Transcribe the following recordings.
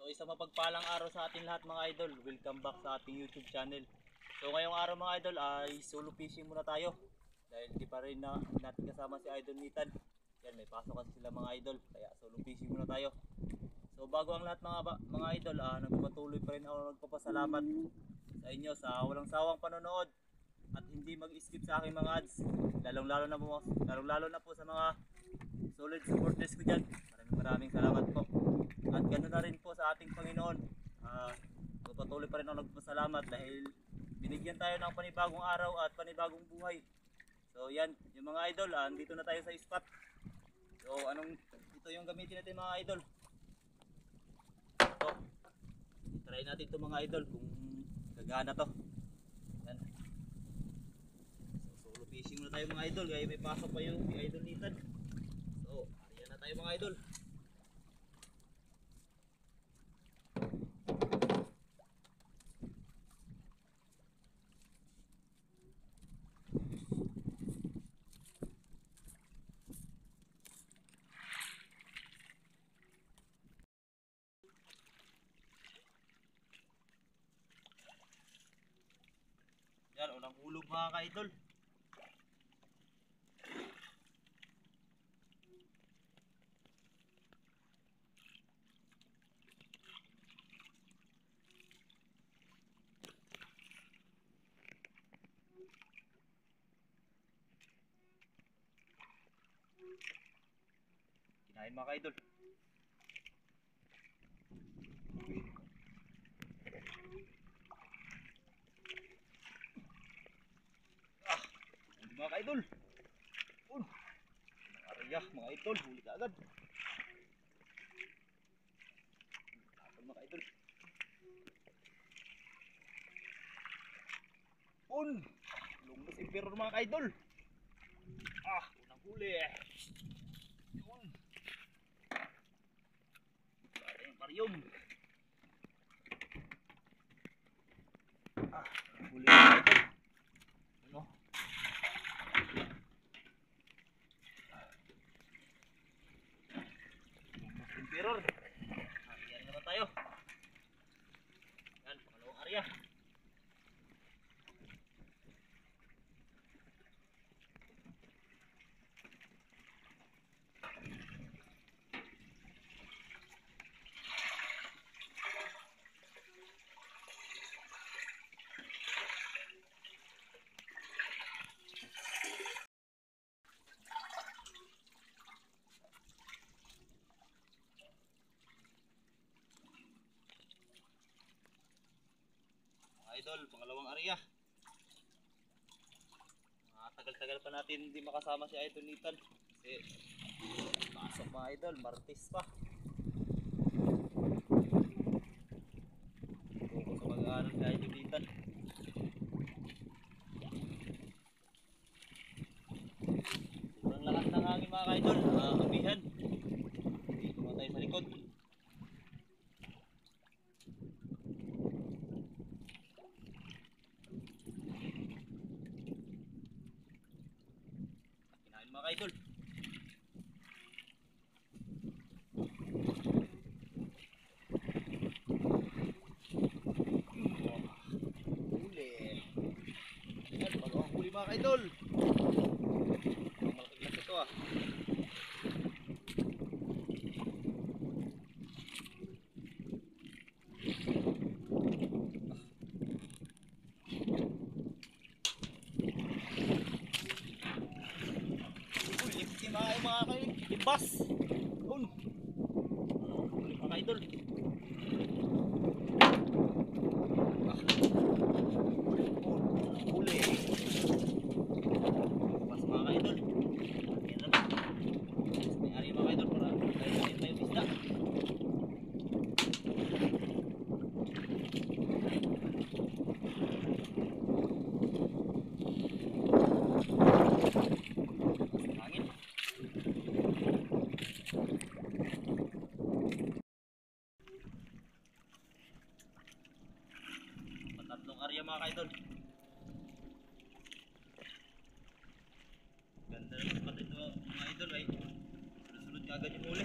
So isang mapagpalang araw sa ating lahat mga idol. Welcome back sa ating YouTube channel. So ngayong araw mga idol ay solo fishing muna tayo. Dahil di pa rin natin kasama si Idol Nitan. Yan, may pasok kasi sila mga idol. Kaya solo fishing muna tayo. So bago ang lahat mga idol, nagpapatuloy pa rin ako nagpapasalamat sa inyo sa walang sawang panonood at hindi mag-skip sa aking mga ads. Lalong-lalo na po sa mga solid supporters ko dyan. Maraming salamat po. At ganoon na rin po sa ating Panginoon. Patuloy pa rin ako nagpasalamat dahil binigyan tayo ng panibagong araw at panibagong buhay. So yan, yung mga idol, dito na tayo sa spot. So ito yung gamitin natin mga idol. So, try natin ito mga idol kung gagana to. Yan. So solo fishing muna tayo mga idol, kaya may pasok pa yung Idol Nitan. So, ariyan na tayo mga idol. Yan, unang hulog mga ka-idol. Kinain mga ka-idol. Mga ka-idol. Arya mga idol, huli ka agad. Mga ka-idol. Lumbas impero mga ka-idol. Unang huli. Yun. Para yung parium. Huli mga ka-idol. Ano? Lumbas impero. Arya naman tayo. Yan, pangalawang arya. Idol, pangalawang area. Tagal-tagal pa natin hindi makasama si Idol Nitan kasi pasok mga idol, Martes pa. Tuko sa mag-aaral si Idol Nitan. Sobrang lakas ng hangin mga idol, nakakabihan. Dito naman tayo sa likod. Mga idol. Huli. Yan, bagong huli mga idol. Malaking lang ito mga kaibas. Yun. Mga idol. Huli. Ibas mga idol. May ari mga idol para tayo tayo isda. Tatlong area mga ka-idol. Ganda naman pati ito mga idol ay sunod-sunod kagad yung huli.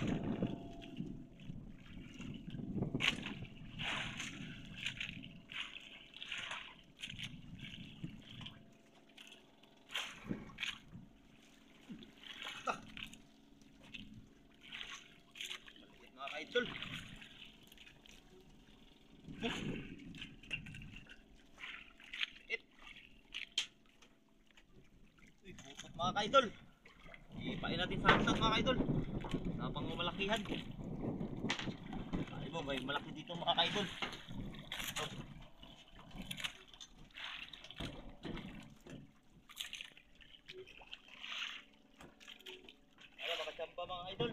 mga idol. It. Uy, putot mga kaidol. Ipain natin sa habitat mga kaidol. Sa pangmalakihan. Ay mo, may malaki dito mga kaidol. Wala, makachamba mga idol.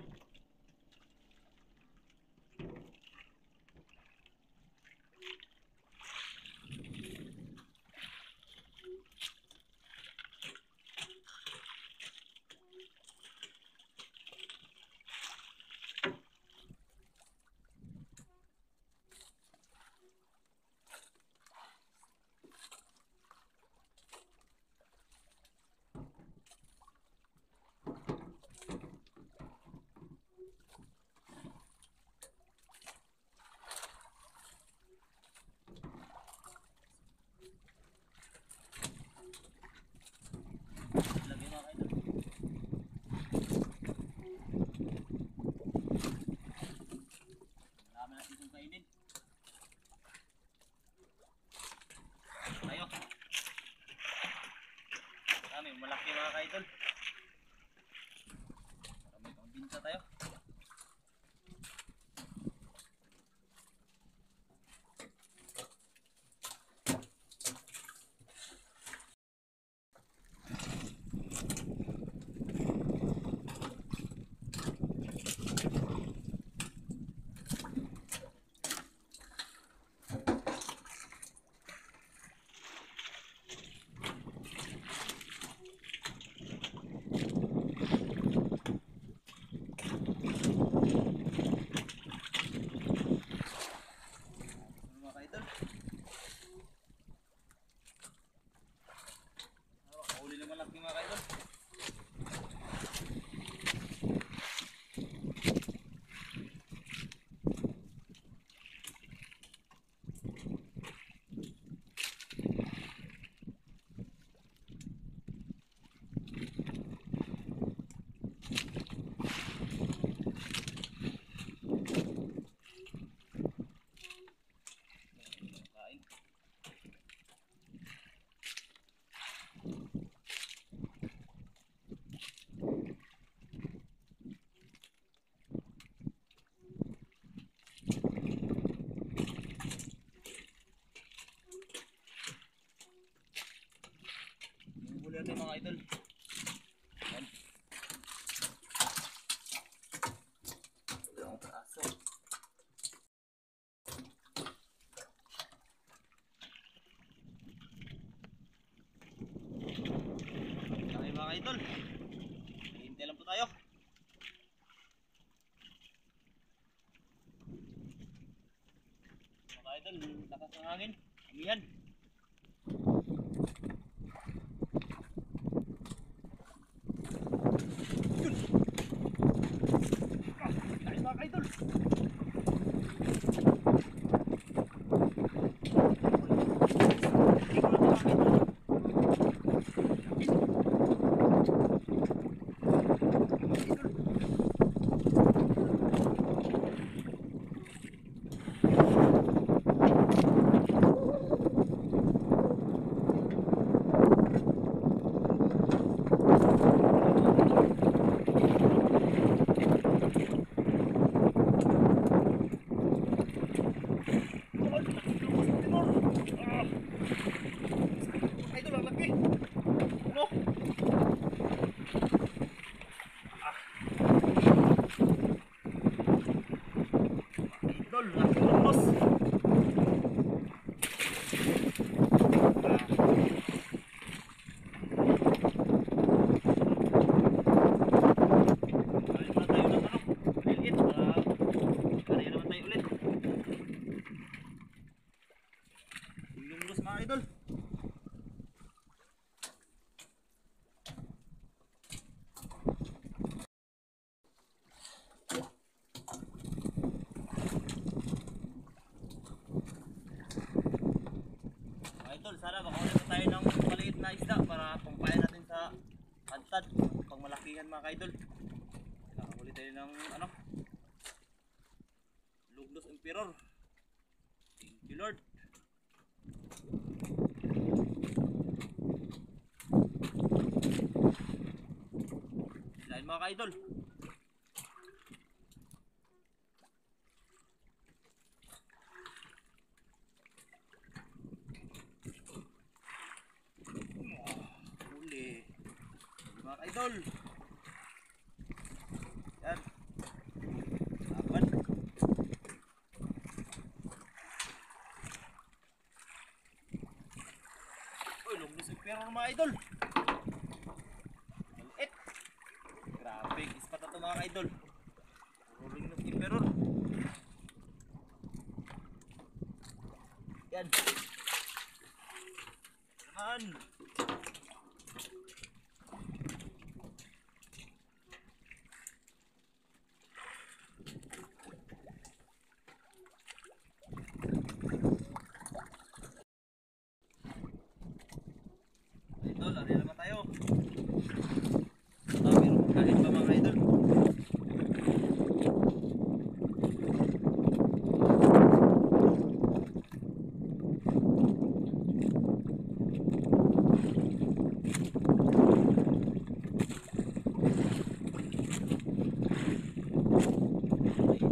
Lagi mga idol. Marami natin itong kainin. Tayo. Marami, malaki mga kaidol. Marami pang binsa tayo. Mga kaidol. Makahuli naman lang mga kaidol. Kain. Huli natin mga idol. Yan. Dalawang peraso. Okay mga idol. Hintay lang po tayo. Mga idol, lakas ng hangin. Amihan. Mga idol. Idol, ang laki. Ano? Idol, laki ng los. Mga idol. Idol, sana makaulit na tayo ng maliit na isda para pangpayan natin sa antad, pangmalakihan mga idol. Nakahuli tayo ng ano, Emperor. Thank you Lord. Dahil mga ka-idol. Huli. Mga ka-idol. Yan. Laban. Uy, lumos yung pero mga idol. Malit. Grabe, ispat na ito mga idol. Puro lumos yung pero. Yan. Naman. Idol, ari naman tayo. Meron kahit pa mga idol.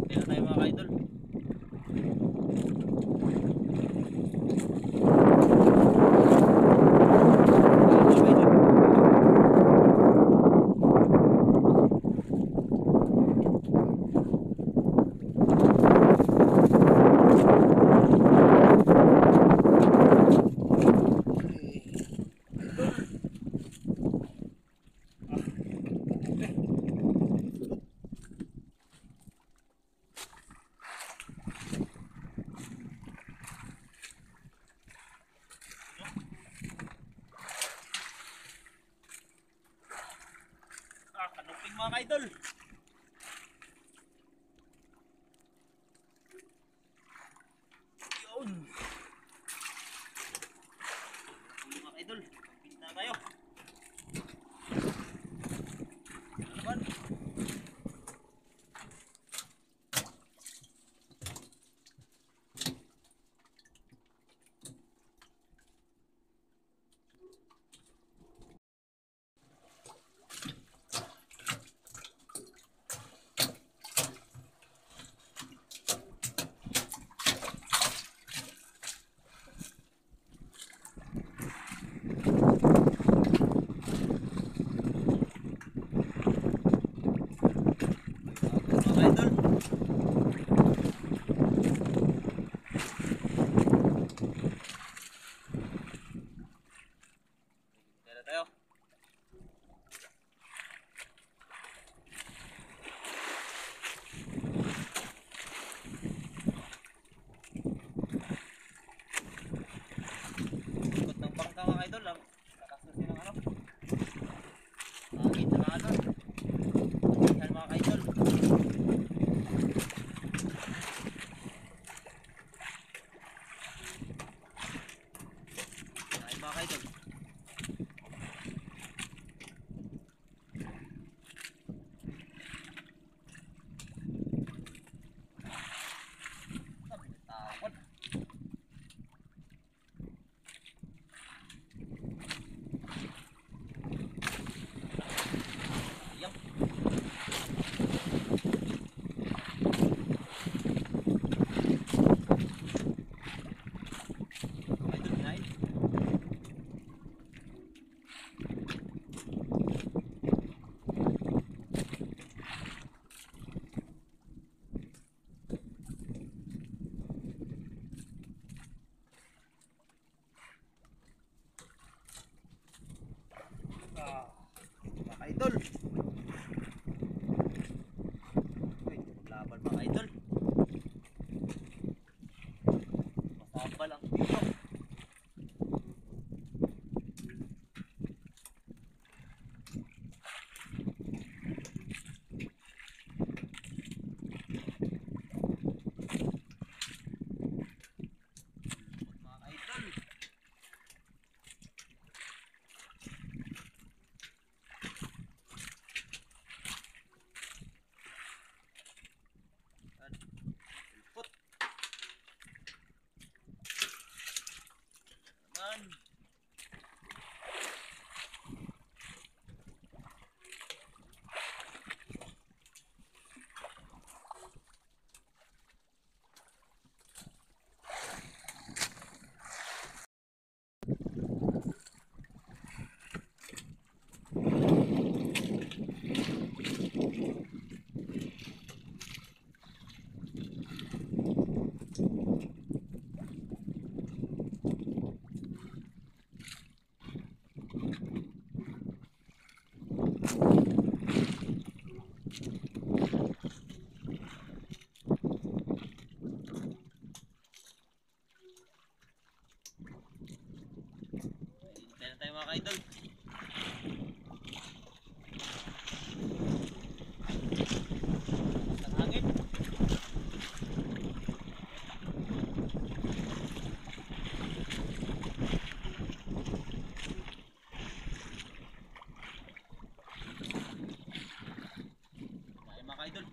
Hintay na tayo mga idol. Kanuping mga idol. Yun. Mga idol, pinta tayo. Naman. tayo mga ka-idol. Ang hangin. Tayo mga ka-idol.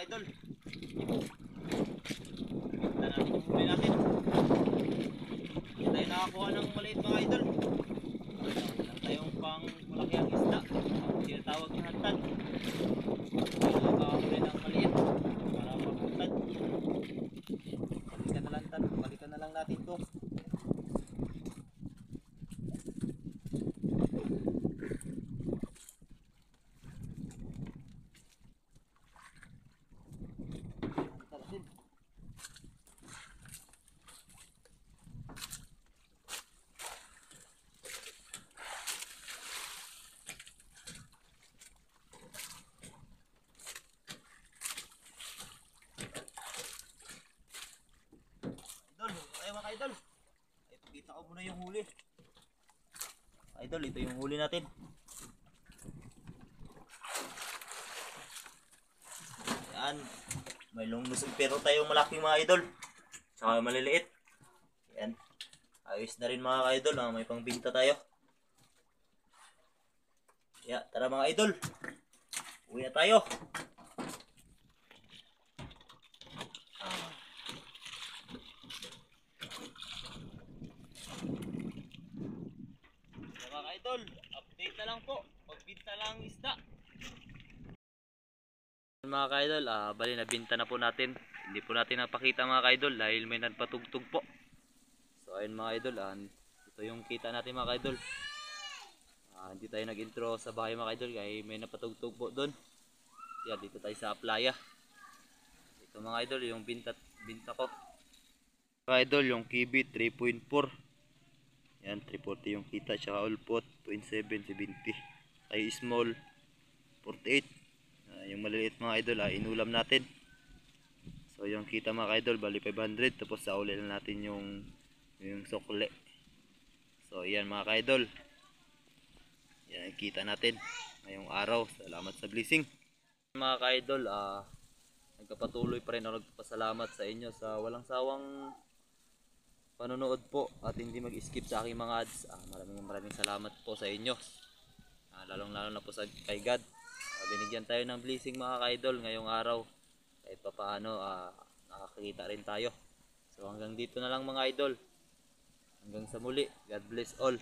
Idol, kita natin yung huli natin. Hindi tayo nakakuha ng maliit mga idol. Wala tayong pang malaking isda, ang tinatawag ng hantad. Nakakahuli ng maliit para maghantad. Balikan na lang natin to. Idol, ito kita ko muna yung huli. Idol, ito yung huli natin. Yan, may lunglusog pero tayong malaking mga idol, saka maliliit. Yan, ayos na rin mga idol, may pangbinta tayo. Yeah, tara mga idol, uwi na tayo. Mga idol, update na lang po, pagbinta lang isda. Mga ka-idol, bali nabinta na po natin. Hindi po natin napakita mga ka-idol dahil may nagpatugtog po. So ayun mga idol, ito yung kita natin mga ka-idol. Hindi tayo nag-intro sa bahay mga ka-idol kaya may napatugtog po doon. Yan, dito tayo sa playa. Ito mga idol yung binta ko. Mga idol, yung kibi 3.4. Yan, 340 yung kita, tsaka ulpot 0.7, 70. Ay small 48. Yung maliliit mga idol, inulam natin. So yung kita mga idol, bali 500. Tapos sa uli na natin yung sukle. So yan mga idol, yan ang kita natin ngayong araw. Salamat sa blessing mga idol. Nagpapatuloy pa rin ako nagpapasalamat sa inyo sa walang sawang panonood po at hindi mag-skip sa aking mga ads. Maraming salamat po sa inyo. Lalong lalo na po sa kay God. Binigyan tayo ng blessing mga ka-idol ngayong araw. Kahit pa paano nakakita rin tayo. So hanggang dito na lang mga idol. Hanggang sa muli. God bless all.